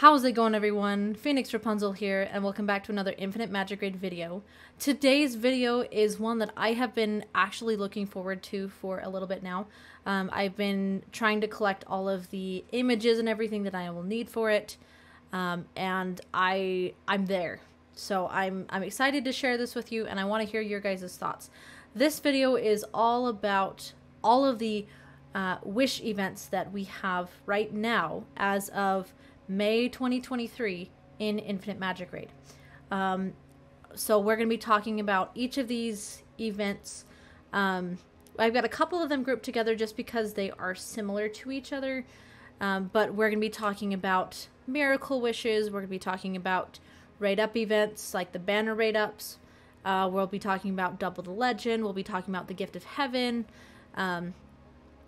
How's it going, everyone? Phoenix Rapunzel here, and welcome back to another Infinite Magicraid video. Today's video is one that I have been actually looking forward to for a little bit now. I've been trying to collect all of the images and everything that I will need for it, and I'm there. So I'm excited to share this with you, and I want to hear your guys' thoughts. This video is all about all of the wish events that we have right now as of May 2023 in Infinite Magicraid. So we're going to be talking about each of these events. I've got a couple of them grouped together just because they are similar to each other. But we're going to be talking about miracle wishes. We're going to be talking about raid up events like the banner raid ups. We'll be talking about double the legend. We'll be talking about the gift of heaven.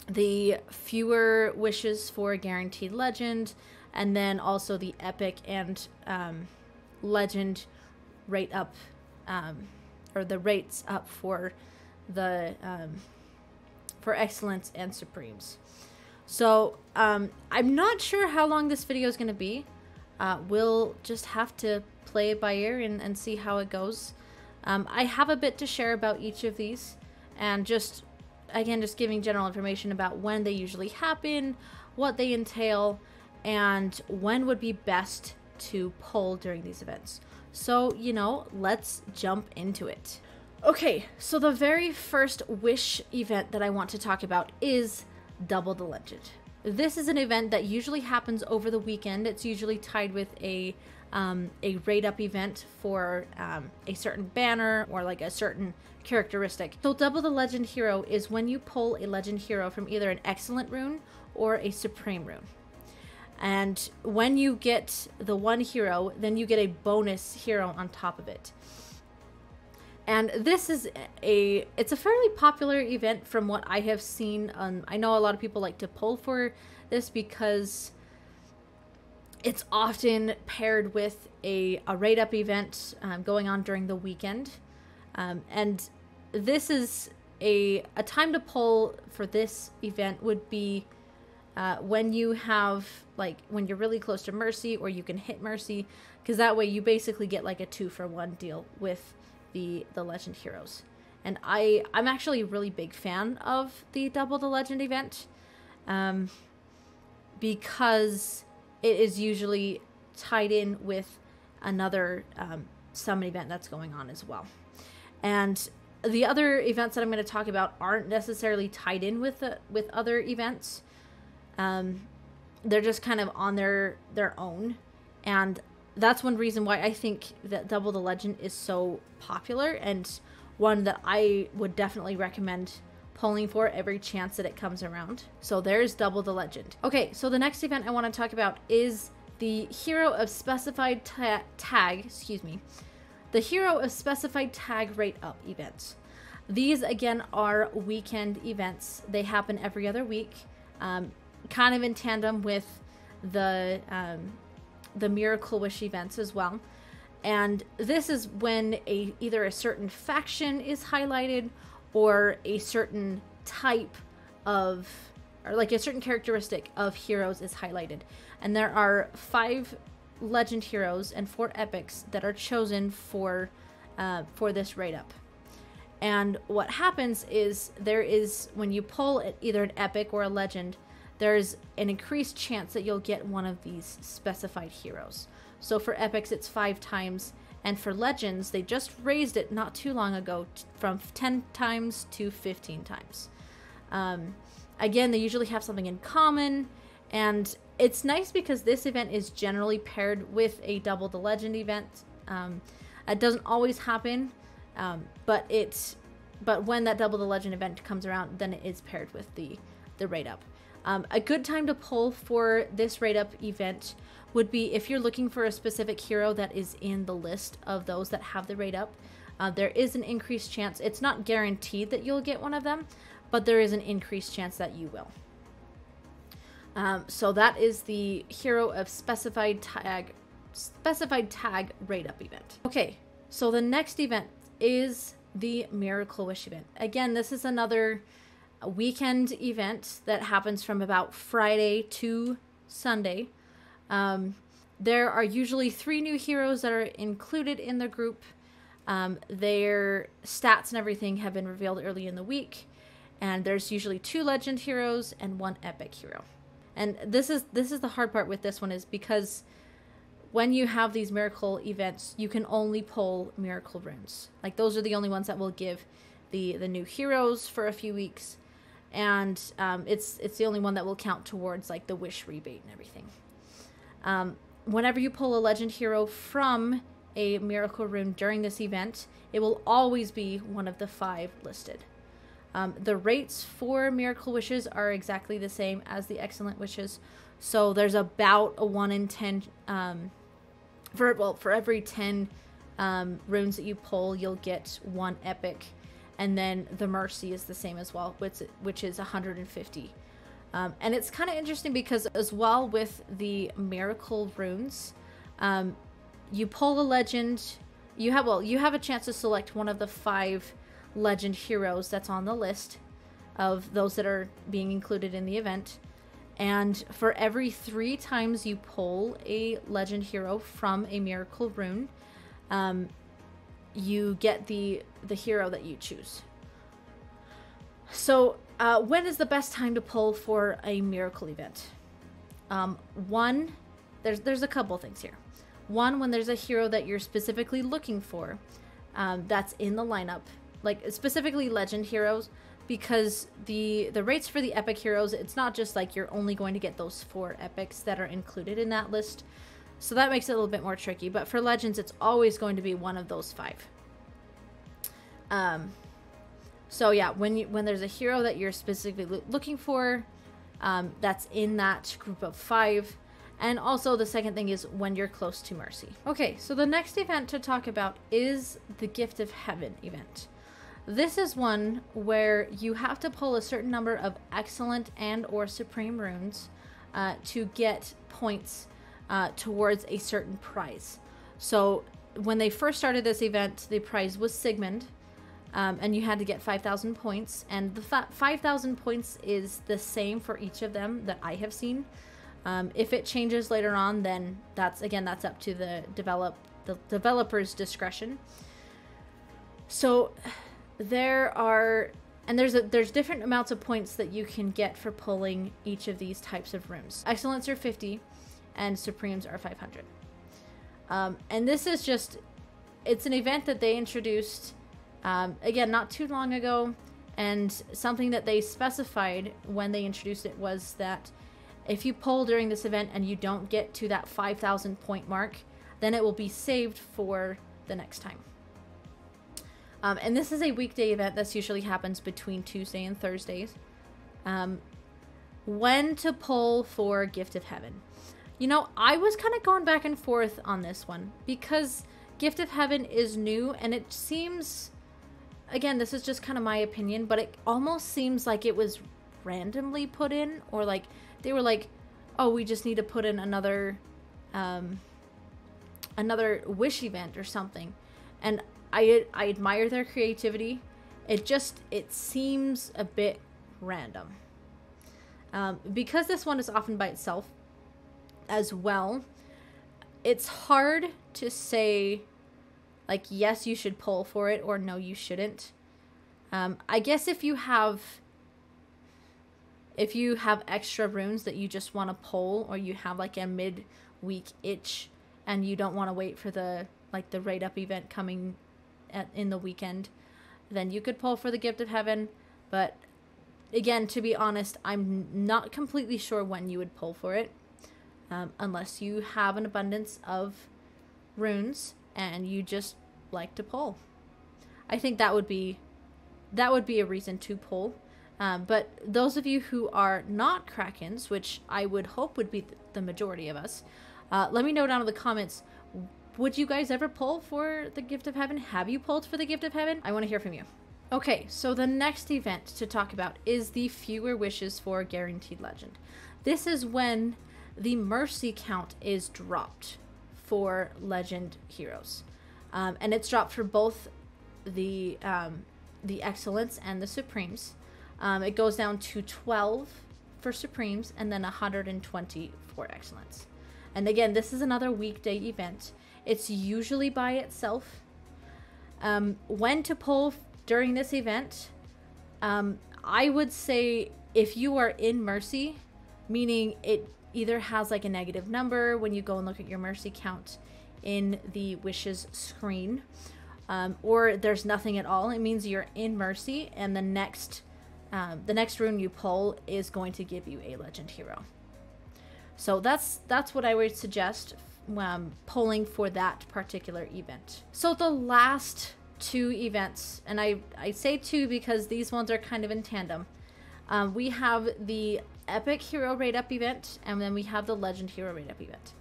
The fewer wishes for a guaranteed legend. And then also the epic and legend rate up, or the rates up for the for excellence and supremes. So I'm not sure how long this video is going to be. We'll just have to play it by ear and see how it goes. I have a bit to share about each of these, and just giving general information about when they usually happen, what they entail, and when would be best to pull during these events. So, let's jump into it. Okay, so the very first wish event that I want to talk about is Double the Legend. This is an event that usually happens over the weekend. It's usually tied with a raid up event for a certain banner or like a certain characteristic. So Double the Legend hero is when you pull a legend hero from either an excellent rune or a supreme rune. And when you get the one hero, then you get a bonus hero on top of it. And this is it's a fairly popular event from what I have seen. I know a lot of people like to pull for this because it's often paired with a raid up event going on during the weekend. And this is a time to pull for this event would be when you have, when you're really close to Mercy, or you can hit Mercy, because that way you basically get like a 2-for-1 deal with the legend heroes. And I'm actually a really big fan of the Double the Legend event, because it is usually tied in with another summon event that's going on as well. And the other events that I'm going to talk about aren't necessarily tied in with other events. They're just kind of on their own, and that's one reason why I think that Double the Legend is so popular, and one that I would definitely recommend pulling for every chance that it comes around. So there's Double the Legend. Okay, so the next event I want to talk about is the Hero of Specified Tag, the Hero of Specified Tag Rate Up events. These again are weekend events. They happen every other week. Kind of in tandem with the Miracle Wish events as well. And this is when either a certain faction is highlighted, or a certain type of, or like a certain characteristic of heroes is highlighted. And there are 5 legend heroes and 4 epics that are chosen for this raid up. And what happens is when you pull either an epic or a legend, there's an increased chance that you'll get one of these specified heroes. So for epics, it's 5 times. And for legends, they just raised it not too long ago from 10 times to 15 times. Again, they usually have something in common. And it's nice because this event is generally paired with a Double the Legend event. It doesn't always happen, but when that Double the Legend event comes around, then it is paired with the raid up. A good time to pull for this raid up event would be if you're looking for a specific hero that is in the list of those that have the raid up. There is an increased chance. It's not guaranteed that you'll get one of them, but there is an increased chance that you will. So that is the Hero of Specified Tag raid up event. Okay, so the next event is the Miracle Wish event. Again, this is another weekend event that happens from about Friday to Sunday. There are usually 3 new heroes that are included in the group. Their stats and everything have been revealed early in the week. And there's usually 2 legend heroes and 1 epic hero. And this is the hard part with this one, is because when you have these miracle events, you can only pull miracle runes. Like, those are the only ones that will give the new heroes for a few weeks. And it's the only one that will count towards like the wish rebate and everything. Whenever you pull a legend hero from a miracle rune during this event, it will always be one of the 5 listed. The rates for miracle wishes are exactly the same as the excellent wishes. So there's about a 1 in 10, for every 10 runes that you pull, you'll get 1 epic. And then the mercy is the same as well, which is 150. And it's kind of interesting because as well with the miracle runes, you pull a legend, you have a chance to select one of the 5 legend heroes that's on the list of those that are being included in the event. And for every 3 times you pull a legend hero from a miracle rune, you get the hero that you choose. So when is the best time to pull for a miracle event? One, there's a couple things here. One, when there's a hero that you're specifically looking for, that's in the lineup, like specifically legend heroes, because the rates for the epic heroes, it's not just like you're only going to get those 4 epics that are included in that list. So that makes it a little bit more tricky. But for legends, it's always going to be one of those 5. So yeah, when there's a hero that you're specifically looking for, that's in that group of 5. And also the second thing is when you're close to mercy. Okay, so the next event to talk about is the Gift of Heaven event. This is one where you have to pull a certain number of excellent and or supreme runes to get points towards a certain prize. So when they first started this event, the prize was Sigmund, and you had to get 5,000 points. And the 5,000 points is the same for each of them that I have seen. If it changes later on, then that's up to the developer's discretion. So there's different amounts of points that you can get for pulling each of these types of runes. Excellents are 50 and supremes are 500. And this is it's an event that they introduced again not too long ago, and something that they specified when they introduced it was that if you pull during this event and you don't get to that 5,000 point mark, then it will be saved for the next time. And this is a weekday event that usually happens between Tuesday and Thursdays. When to pull for Gift of Heaven? You know, I was kind of going back and forth on this one because Gift of Heaven is new, and it seems, again, this is just kind of my opinion, but it almost seems like it was randomly put in, or like they were like, oh, we just need to put in another wish event or something. And I admire their creativity. It seems a bit random. Because this one is often by itself as well, it's hard to say like, yes, you should pull for it, or no, you shouldn't. I guess if you have extra runes that you just want to pull, or you have like a mid-week itch and you don't want to wait for the rate up event coming in the weekend, then you could pull for the Gift of Heaven. But again, to be honest, I'm not completely sure when you would pull for it, unless you have an abundance of runes and you just like to pull. I think that would be a reason to pull. But those of you who are not Krakens, which I would hope would be the majority of us, let me know down in the comments, would you guys ever pull for the Gift of Heaven? Have you pulled for the Gift of Heaven? I want to hear from you. Okay, so the next event to talk about is the Fewer Wishes for Guaranteed Legend. This is when the mercy count is dropped for legend heroes. And it's dropped for both the excellents and the supremes. It goes down to 12 for supremes and then 120 for excellence. And again, this is another weekday event. It's usually by itself. When to pull during this event, I would say if you are in Mercy, meaning it either has like a negative number when you go and look at your Mercy count in the wishes screen, or there's nothing at all, it means you're in Mercy, and the next rune you pull is going to give you a legend hero. So that's what I would suggest pulling for that particular event. So the last two events, and I say two because these ones are kind of in tandem. We have the Epic Hero Rate Up event, and then we have the Legend Hero Rate Up event.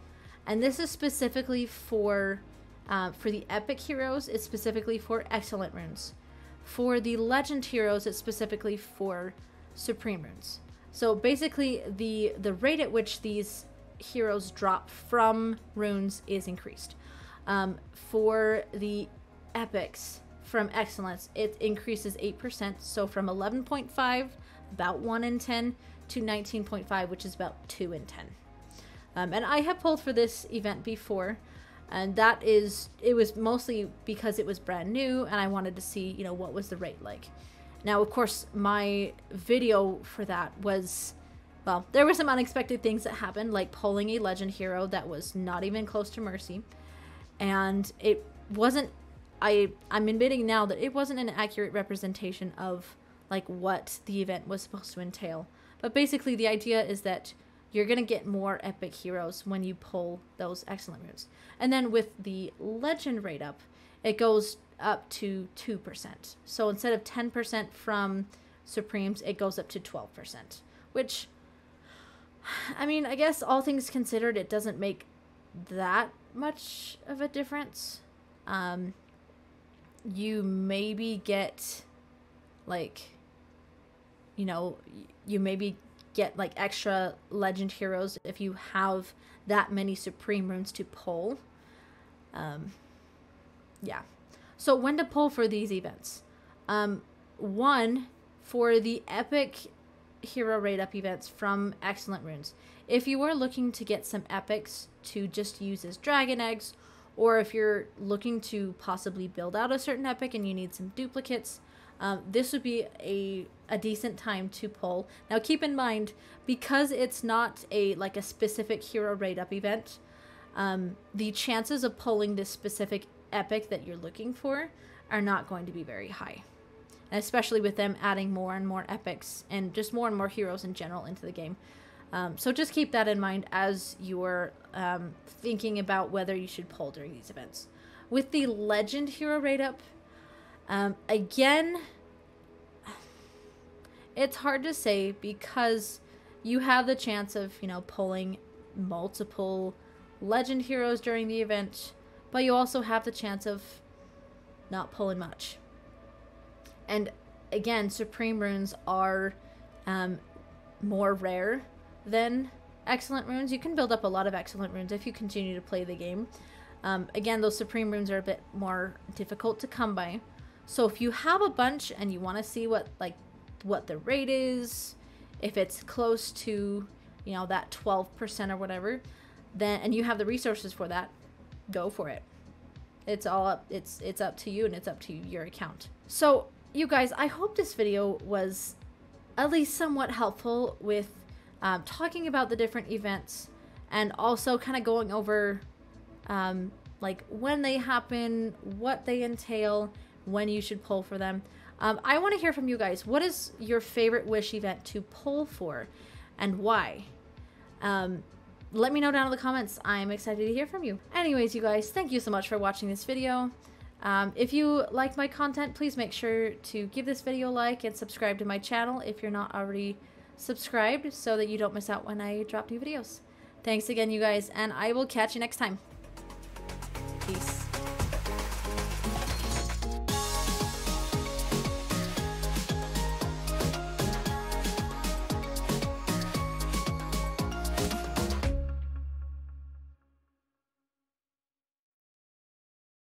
And this is specifically for the Epic Heroes, it's specifically for Excellent runes. For the Legend Heroes, it's specifically for Supreme runes. So basically, the rate at which these heroes drop from runes is increased. For the Epics from Excellence, it increases 8%. So from 11.5, about 1 in 10, to 19.5, which is about 2 in 10. And I have pulled for this event before, and it was mostly because it was brand new, and I wanted to see, you know, what was the rate like. Now, of course, my video for that was, well, there were some unexpected things that happened, like pulling a legend hero that was not even close to Mercy. And it wasn't, I'm admitting now that it wasn't an accurate representation of like what the event was supposed to entail. But basically the idea is that you're going to get more epic heroes when you pull those excellent runes. And then with the legend rate up, it goes up to 2%. So instead of 10% from Supremes, it goes up to 12%, which, I mean, I guess all things considered, it doesn't make that much of a difference. You maybe get, like, you know, you maybe get, like, extra legend heroes if you have that many Supreme runes to pull. Yeah. So when to pull for these events? One, for the epic hero rate up events from excellent runes. If you are looking to get some epics to just use as dragon eggs, or if you're looking to possibly build out a certain epic and you need some duplicates, this would be a decent time to pull. Now keep in mind, because it's not a specific hero rate up event, the chances of pulling this specific epic that you're looking for are not going to be very high. And especially with them adding more and more epics and just more and more heroes in general into the game. So just keep that in mind as you're thinking about whether you should pull during these events. With the legend hero rate up, again, it's hard to say because you have the chance of, you know, pulling multiple legend heroes during the event, but you also have the chance of not pulling much. And again, Supreme runes are more rare than excellent runes. You can build up a lot of excellent runes if you continue to play the game. Again, those Supreme runes are a bit more difficult to come by. So if you have a bunch and you want to see what the rate is, if it's close to, you know, that 12% or whatever, then, and you have the resources for that, go for it. It's all up, it's up to you, and it's up to your account. So you guys, I hope this video was at least somewhat helpful with talking about the different events, and also kind of going over like when they happen, what they entail, when you should pull for them. I want to hear from you guys. What is your favorite Wish event to pull for, and why? Let me know down in the comments. I'm excited to hear from you. Anyways, you guys, thank you so much for watching this video. If you like my content, please make sure to give this video a like and subscribe to my channel if you're not already subscribed, so that you don't miss out when I drop new videos. Thanks again, you guys, and I will catch you next time. Peace.